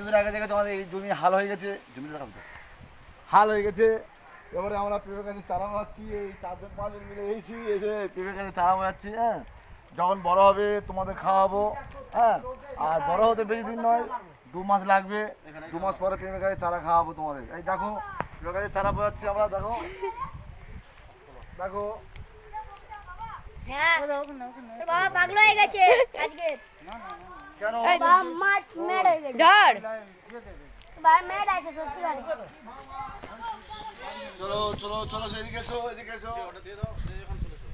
কিছুদিন আগে দেখেছো আমাদের এই জমি হাল হয়ে গেছে, জমিটা হাল হয়ে গেছে। এবারে আমরা পেঁপে গাছে চারা মারাচ্ছি, এই 4-5 জন মিলে এসেছি, এসে পেঁপে গাছে চারা মারাচ্ছি। হ্যাঁ, যখন বড় হবে তোমাদের খাওয়াবো। হ্যাঁ, আর বড় হতে বেশি দিন নয়, 2 মাস লাগবে। 2 মাস পরে পেঁপে গাছে চারা খাওয়াবো তোমাদের। এই দেখো পেঁপে গাছে চারা বোঝাচ্ছি আমরা, দেখো দেখো। হ্যাঁ বাবা পাগল হয়ে গেছে আজকে। কেন বাবা মাঠ মেড হয়ে গেছে। ধর বাবা মেড আছে সত্যি করে। চলো চলো চলো, এদিকে এসো, এদিকে এসো। ওটা দিয়ে দাও, এখন চলে এসো।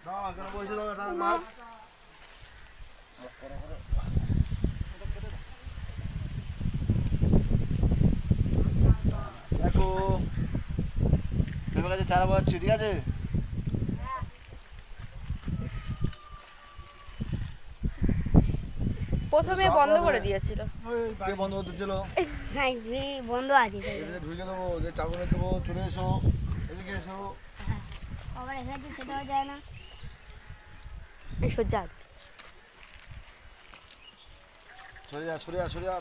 দাও এখানে বসে দাও, এটা নাও। দেখো পেঁপে গাছে চারা বাচ্ছি, ঠিক আছে? প্রথমে বন্ধ করে দিয়েছিল। কে বন্ধ করতে ছিল? হ্যাঁ বন্ধ আছে। এদিকে ঢুকে দেবো, যে চাকুনে দেবো, চলে এসো, এদিকে এসো। আবার এখানে সেটাও যায় না। এই সজ্জা সরে যা, সরে যা, সরে যা।